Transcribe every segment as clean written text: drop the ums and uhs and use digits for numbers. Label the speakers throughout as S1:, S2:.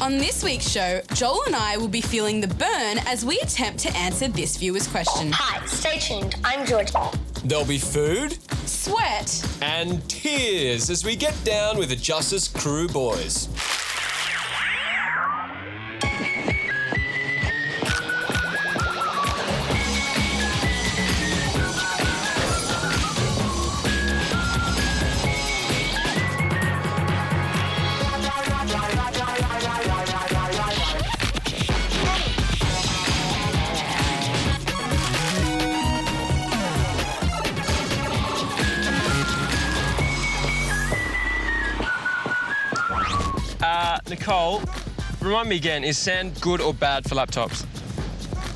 S1: On this week's show, Joel and I will be feeling the burn as we attempt to answer this viewer's question.
S2: Hi, stay tuned. I'm George.
S3: There'll be food,
S1: Sweat,
S3: and tears as we get down with the Justice Crew boys.
S4: Nicole, remind me again, is sand good or bad for laptops?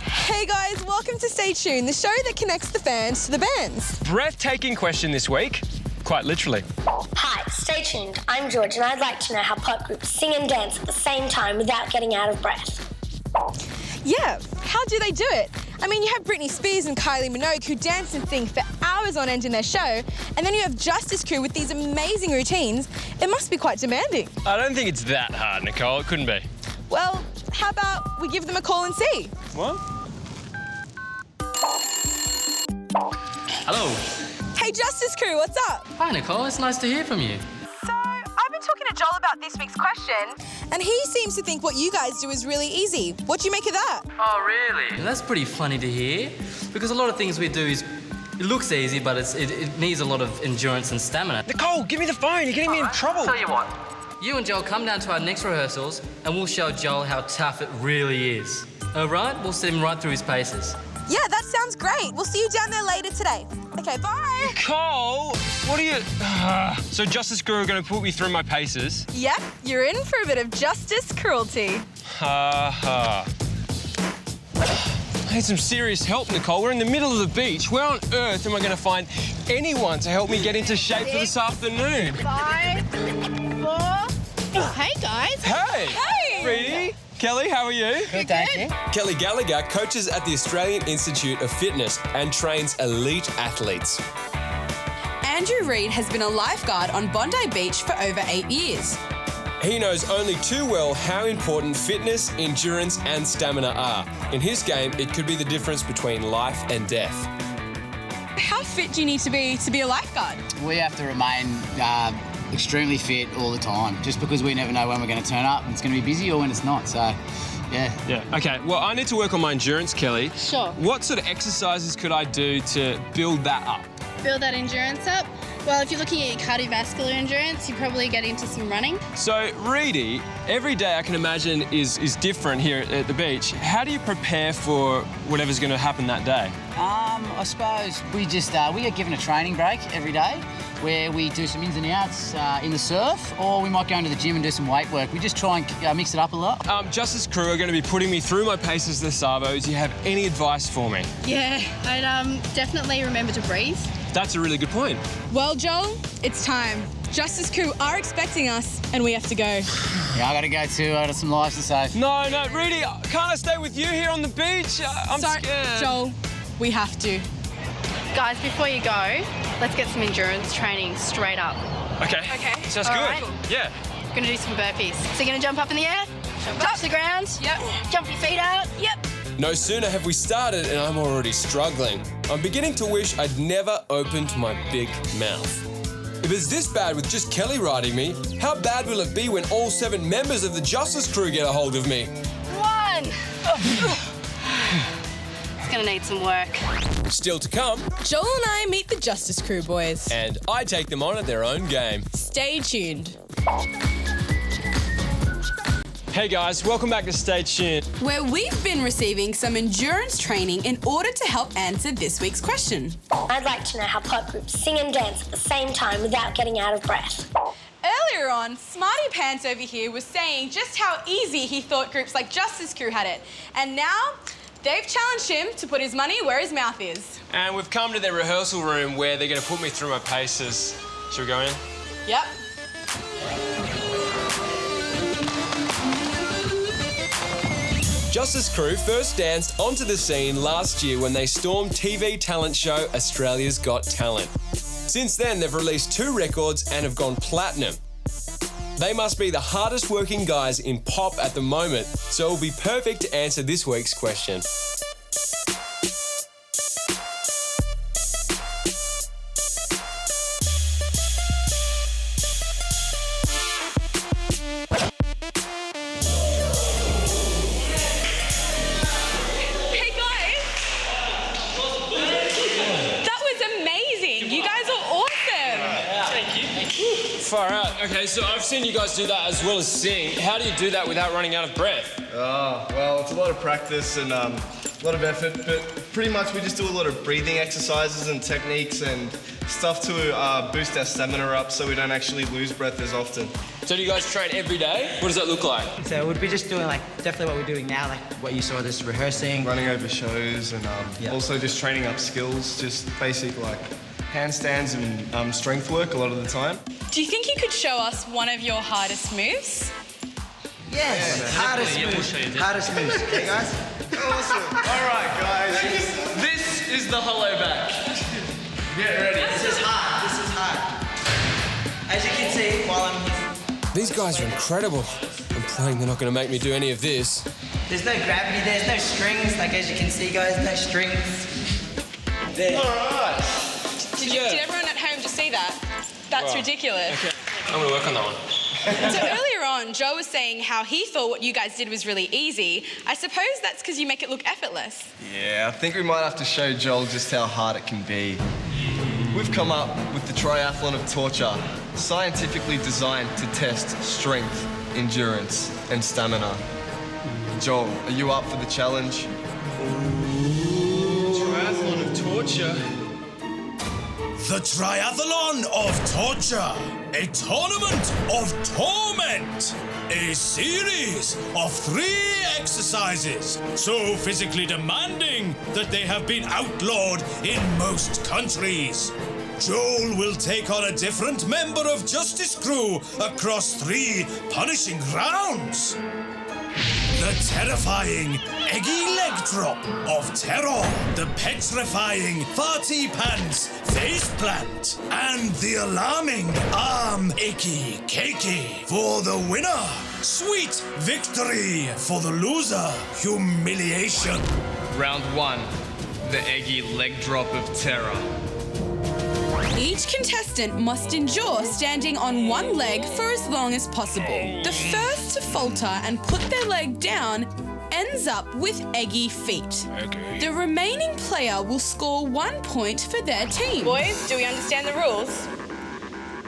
S5: Hey guys, welcome to Staytuned, the show that connects the fans to the bands.
S4: Breathtaking question this week, quite literally.
S2: Hi, stay tuned. I'm George, and I'd like to know how pop groups sing and dance at the same time without getting out of breath.
S5: Yeah, how do they do it? I mean, you have Britney Spears and Kylie Minogue who dance and sing for hours on end in their show, and then you have Justice Crew with these amazing routines. It must be quite demanding.
S4: I don't think it's that hard, Nicole. It couldn't be.
S5: Well, how about we give them a call and see?
S4: What?
S6: Hello.
S5: Hey, Justice Crew, what's up?
S6: Hi, Nicole. It's nice to hear from you.
S5: So, I've been talking to Joel about this week's question, and he seems to think what you guys do is really easy. What do you make of that?
S6: Oh, really? That's pretty funny to hear, because a lot of things we do it looks easy, but it needs a lot of endurance and stamina.
S4: Nicole, give me the phone. You're getting me in trouble.
S6: Tell you what. You and Joel come down to our next rehearsals, and we'll show Joel how tough it really is. All right? We'll set him right through his paces.
S5: Yeah, that sounds great. We'll see you down there later today. Okay, bye.
S4: Nicole, what are you... So Justice Crew are going to put me through my paces?
S5: Yep, you're in for a bit of justice cruelty.
S4: Ha ha. I need some serious help, Nicole. We're in the middle of the beach. Where on earth am I going to find anyone to help me get into shape for this afternoon?
S7: 5, 4. Hey, guys.
S4: Hey!
S5: Hey!
S4: Reedy, Kelly, how are you?
S7: Good, thank you.
S3: Kelly Gallagher coaches at the Australian Institute of Fitness and trains elite athletes.
S1: Andrew Reid has been a lifeguard on Bondi Beach for over 8 years.
S3: He knows only too well how important fitness, endurance and stamina are. In his game, it could be the difference between life and death.
S1: How fit do you need to be a lifeguard?
S8: We have to remain extremely fit all the time, just because we never know when we're going to turn up. It's going to be busy or when it's not, so yeah.
S4: Yeah, okay. Well, I need to work on my endurance, Kelly.
S7: Sure.
S4: What sort of exercises could I do to build that up?
S7: Build that endurance up. Well, if you're looking at your cardiovascular endurance, you probably get into some running.
S4: So, Reedy, every day I can imagine is different here at the beach. How do you prepare for whatever's going to happen that day?
S8: I suppose we get given a training break every day where we do some ins and outs in the surf, or we might go into the gym and do some weight work. We just try and mix it up a lot.
S4: Justice Crew are going to be putting me through my paces this Savo. Do you have any advice for me?
S7: Yeah, I'd definitely remember to breathe.
S4: That's a really good point.
S5: Well, Joel, it's time. Justice Crew are expecting us, and we have to go.
S8: Yeah, I got to go too. I got some lives to save.
S4: No, Reedy, can't I stay with you here on the beach? I'm
S5: Sorry,
S4: scared.
S5: Joel, we have to.
S7: Guys, before you go, let's get some endurance training straight up.
S4: Okay. Sounds
S7: All
S4: good.
S7: right.
S4: Yeah.
S7: We're gonna do some burpees. So you're gonna jump up in the air, touch the ground,
S5: Yep.
S7: jump your feet out, yep.
S3: No sooner have we started and I'm already struggling. I'm beginning to wish I'd never opened my big mouth. If it's this bad with just Kelly riding me, how bad will it be when all 7 members of the Justice Crew get a hold of me?
S7: 1. It's gonna need some work.
S3: Still to come,
S5: Joel and I meet the Justice Crew boys.
S3: and I take them on at their own game.
S5: Stay tuned.
S4: Hey guys, welcome back to Stay Tuned.
S1: Where we've been receiving some endurance training in order to help answer this week's question.
S2: I'd like to know how pop groups sing and dance at the same time without getting out of breath.
S5: Earlier on, Smarty Pants over here was saying just how easy he thought groups like Justice Crew had it. And now, they've challenged him to put his money where his mouth is.
S4: And we've come to their rehearsal room where they're going to put me through my paces. Should we go in?
S5: Yep.
S3: Justice Crew first danced onto the scene last year when they stormed TV talent show Australia's Got Talent. Since then, they've released 2 records and have gone platinum. They must be the hardest working guys in pop at the moment, so it will be perfect to answer this week's question.
S1: Hey guys! That was amazing! You guys are awesome!
S4: Far out. Okay, so I've seen you guys do that as well as sing. How do you do that without running out of breath?
S9: Oh, well, it's a lot of practice and a lot of effort, but pretty much we just do a lot of breathing exercises and techniques and stuff to boost our stamina up so we don't actually lose breath as often.
S4: So do you guys train every day? What does that look like?
S10: So we'd be just doing like definitely what we're doing now, like what you saw us rehearsing.
S9: Running over shows and also just training up skills, just basic like handstands and strength work a lot of the time.
S1: Do you think you could show us one of your hardest moves?
S10: Yes, hardest moves. Hardest moves. Okay, guys?
S9: Awesome. All right, guys.
S6: This is the hollow back.
S9: Get ready.
S10: This is hard. This is hard. As you can see, while I'm here,
S3: These guys are incredible. I'm praying they're not going to make me do any of this.
S10: there's no gravity, there's no strings. Like as you can see, guys, no strings. There.
S9: All right.
S1: Did everyone at home just see that? That's ridiculous.
S4: Okay, I'm gonna work on that one.
S1: So earlier on, Joe was saying how he thought what you guys did was really easy. I suppose that's because you make it look effortless.
S9: Yeah, I think we might have to show Joel just how hard it can be. We've come up with the triathlon of torture, scientifically designed to test strength, endurance, and stamina. Joel, are you up for the challenge?
S4: Triathlon of torture.
S11: The Triathlon of Torture, a tournament of torment, a series of 3 exercises so physically demanding that they have been outlawed in most countries. Joel will take on a different member of Justice Crew across 3 punishing rounds. The terrifying eggy leg drop of terror, the petrifying farty pants face plant, and the alarming arm icky cakey for the winner. Sweet victory for the loser. Humiliation.
S6: Round 1, the eggy leg drop of terror.
S1: Each contestant must endure standing on one leg for as long as possible. The first to falter and put their leg down ends up with eggy feet. The remaining player will score 1 point for their team. Boys, do we understand the rules?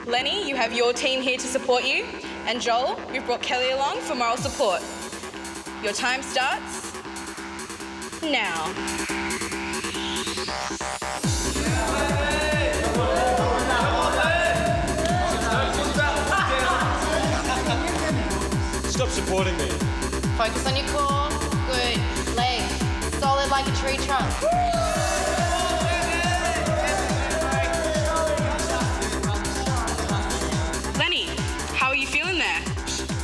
S1: Lenny, you have your team here to support you. And Joel, you've brought Kelly along for moral support. Your time starts now.
S4: Stop supporting me.
S12: Focus on your core. Good. Legs. Solid like a tree trunk.
S1: Lenny, how are you feeling there?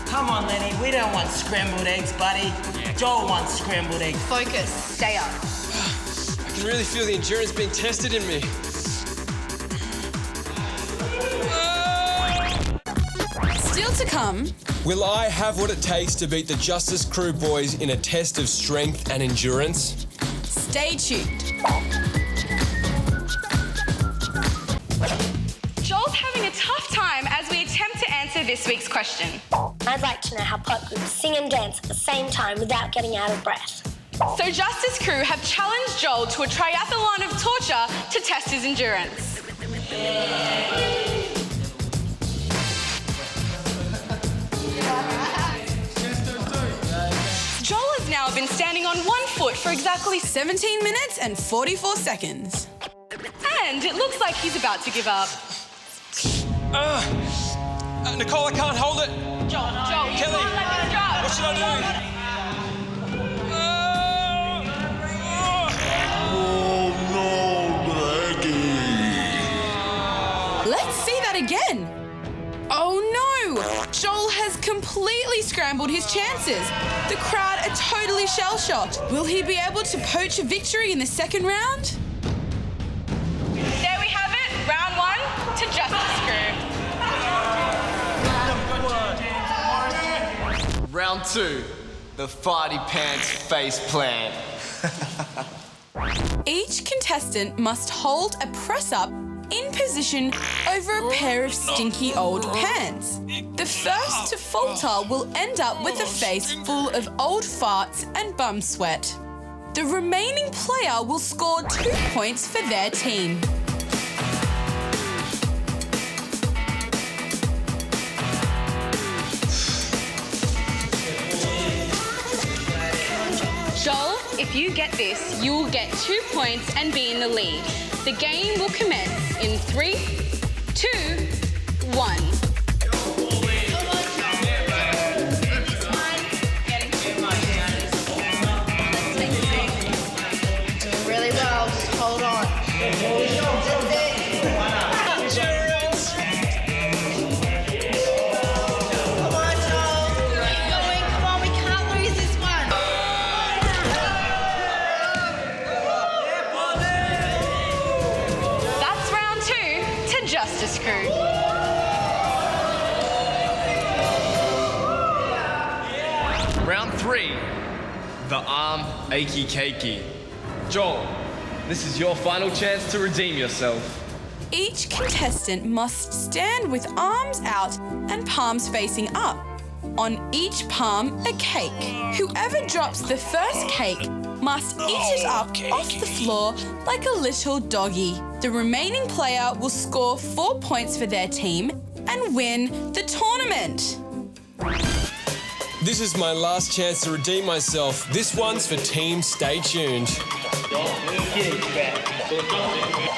S10: Come on, Lenny. We don't want scrambled eggs, buddy. Joel wants scrambled eggs.
S12: Focus. Stay up.
S4: I can really feel the endurance being tested in me.
S1: Still to come.
S3: Will I have what it takes to beat the Justice Crew boys in a test of strength and endurance?
S1: Stay tuned. Joel's having a tough time as we attempt to answer this week's question.
S2: I'd like to know how pop groups sing and dance at the same time without getting out of breath.
S1: So Justice Crew have challenged Joel to a triathlon of torture to test his endurance. Joel has now been standing on one foot for exactly 17 minutes and 44 seconds. And it looks like he's about to give up.
S4: Nicole, I can't hold it.
S1: Joel, you
S4: Kelly,
S1: can't let this drop.
S4: what should I do?
S1: Let's see that again. Oh no! Joel has completely scrambled his chances. The crowd are totally shell-shocked. Will he be able to poach a victory in the second round? There we have it, round 1 to Justice Crew.
S9: Round 2, the farty pants face plant.
S1: Each contestant must hold a press-up in position over a pair of stinky old pants. The first to falter will end up with a face full of old farts and bum sweat. The remaining player will score 2 points for their team.
S13: Joel, if you get this, you'll get 2 points and be in the lead. The game will commence in 3, 2, 1.
S12: Doing really well. Just hold on. Come on, Joel. Keep going. Come on, we can't lose this one.
S13: That's round 2 to Justice Crew.
S9: Round 3, the arm achy cakey. Joel, this is your final chance to redeem yourself.
S1: Each contestant must stand with arms out and palms facing up. On each palm, a cake. Whoever drops the first cake must eat it up off the floor like a little doggy. The remaining player will score 4 points for their team and win the tournament.
S3: This is my last chance to redeem myself. This one's for Team Staytuned.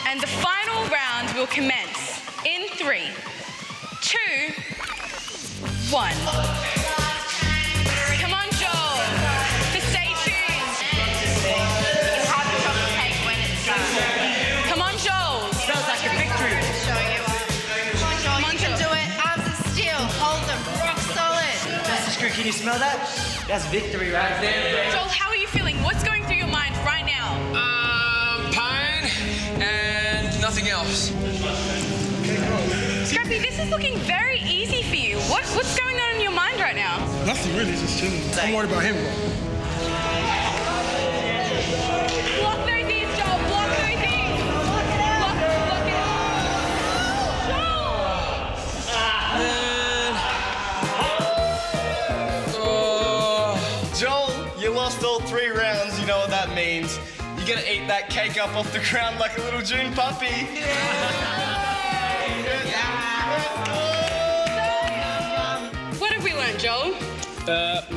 S13: And the final round will commence in 3, 2, 1. Come on, Joel. For Stay Tuned.
S12: It's hard to drop a cake when it's
S13: Come on, Joel.
S10: Smells like a victory.
S12: showing you up. Come on, Joel. You can do it. Arms of steel. Hold them. Rock solid.
S10: Justice Crew, can you smell that? That's victory right there.
S13: Joel, how are you feeling? What's going through your mind right now?
S3: Pain and nothing else.
S13: Scrappy, this is looking very easy for you. What's going on in your mind right now?
S14: Nothing really, just chilling. I'm worried about him, bro.
S13: Block those ears, Joel. Block those ears. Block it out. Block it out.
S9: Joel, you lost all 3 rounds. You know what that means. You're gonna eat that cake up off the ground like a little June puppy.
S13: What have we learned, Joel?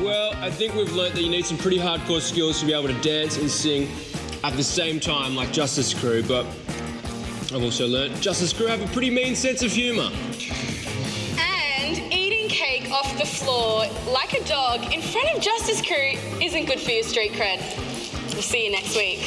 S4: Well, I think we've learnt that you need some pretty hardcore skills to be able to dance and sing at the same time like Justice Crew, but I've also learnt Justice Crew have a pretty mean sense of humour.
S13: And eating cake off the floor like a dog in front of Justice Crew isn't good for your street cred. We'll see you next week.